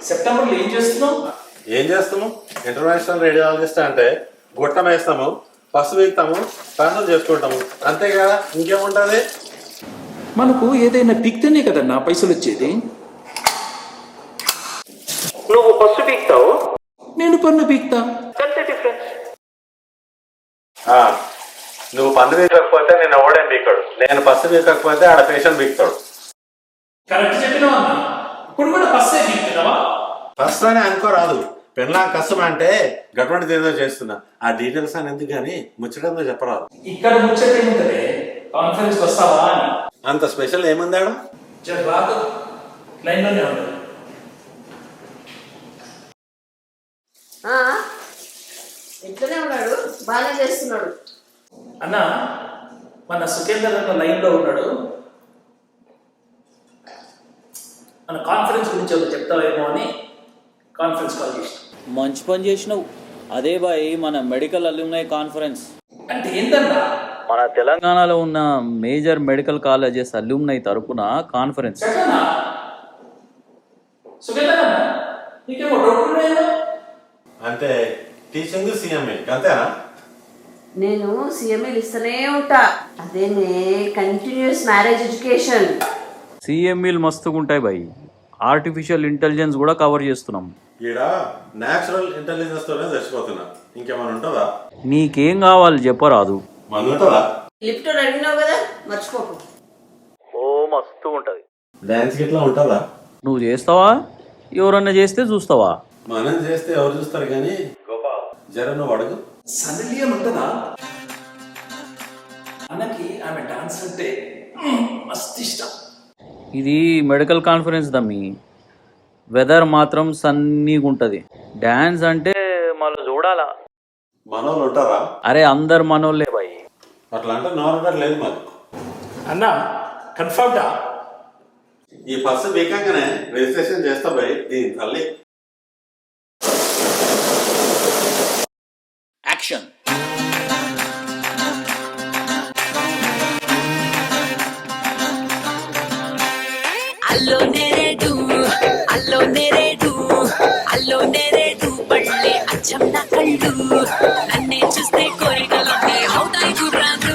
సెప్టెంబర్లో ఏం చేస్తున్నావు? ఇంటర్నేషనల్ రేడియాలజిస్ట్ అంటే గుట్టం వేస్తాము, పసుపు వేస్తాము, పనులు చేసుకుంటాము, అంతే కదా, ఇంకేముంటుంది? మనకు ఏదైనా పిక్తేనే కదన్నా పైసలు వచ్చేది. నువ్వు పసుపు పీక్తావు, నేను పన్ను పీక్తా. డిఫరెన్స్. నువ్వు పన్ను పీకకపోతే నేను ఎవడేం పీకాడు, నేను పసుపు పీకకపోతే ఆడ పేషెంట్ పీకుతాడు. కరెక్ట్ చెప్పినావా అన్న? ఇప్పుడు కూడా బస్సే పీక్తున్నావా? ఫస్ట్ అని అనుకోరాదు, పెళ్ళా కష్టం అంటే గవర్నమెంట్ ఏదో చేస్తున్నా. ఆ డీటెయిల్స్ అని ఎందుకు కానీ ముచ్చటంతో చెప్పరాదు. ఇక్కడ ముచ్చట ఏముంటది, కాన్ఫరెన్స్ వస్తావా అని. అంత స్పెషల్ ఏముంది ఆడ? రాదు, లైన్లోనే ఉంటుంది. ఇట్లనే ఉన్నాడు, బాగానే చేస్తున్నాడు. అన్న, మన సుఖేందర్ అన్న లైన్లో ఉన్నాడు. మన కాన్ఫరెన్స్ గురించి ఒకటి చెప్తావేమో అని కాన్ఫరెన్స్ కాల్ చేసిన. మంచి పని చేసినావు. అదే బాయ్ మన మెడికల్ అల్యూమినై కాన్ఫరెన్స్ అంటే ఏంటన్నా? మన తెలంగాణలో ఉన్న మేజర్ మెడికల్ కాలేజెస్ అల్యూమినై తరపున కాన్ఫరెన్స్. సుఖేందర్ అన్న, నీకేమో డౌట్ అంటే టీచింగ్ సీఎంఏ అంతేనా? నేను సీఎంఏలు ఇస్తూనే ఉంటా, అదేనే కంటిన్యూస్ మ్యారేజ్ ఎడ్యుకేషన్. సిఎంఈలు మస్తుగుంటాయి బాయ్. ఆర్టిఫిషియల్ ఇంటెలిజెన్స్ కూడా కవర్ చేస్తున్నాం. ఈడ న్యాచురల్ ఇంటెలిజెన్స్ తోనే చచ్చిపోతున్నా, ఇంకేమైనా ఉంటుందా? నీకేం కావాలి చెప్పరాదు. మందు ఉంటుందా? లిఫ్ట్ అడిగినావు కదా, మర్చిపోకు. ఓ మస్తు ఉంటది. డాన్స్ గిట్లా ఉంటుందా? నువ్వు చేస్తావా? ఎవరన్నా చేస్తే చూస్తావా? మనం చేస్తే ఎవరు చూస్తారు కానీ గోపాల్ జర నువ్వు అడుగు. సడలియన్ ఉంటుందా? అన్నకి ఆమె డాన్స్ అంటే మస్తు ఇష్టం. ఇది మెడికల్ కాన్ఫరెన్స్ దమ్మి, వెదర్ మాత్రం సన్నీగా ఉంటుంది. డాన్స్ అంటే మళ్ళీ చూడాలా. మనోళ్ళు ఉంటారా? అరే అందరు మనోళ్ళే బాయ్. అట్లా అంటే నోరు లేదు మరి. అన్న కన్ఫర్మ్డా? ఈ ఫస్ట్ వీకంగానే రిజిస్ట్రేషన్ చేస్తా పోయి దీని తల్లి. యాక్షన్. అల్లో నేరేడు, అల్లో నేరేడు, అల్లో నేరేడు పళ్ళే అచ్చం నా కళ్ళు, నన్నే చూస్తే కోరికలన్నీ అవుతాయి గుర్రాలు.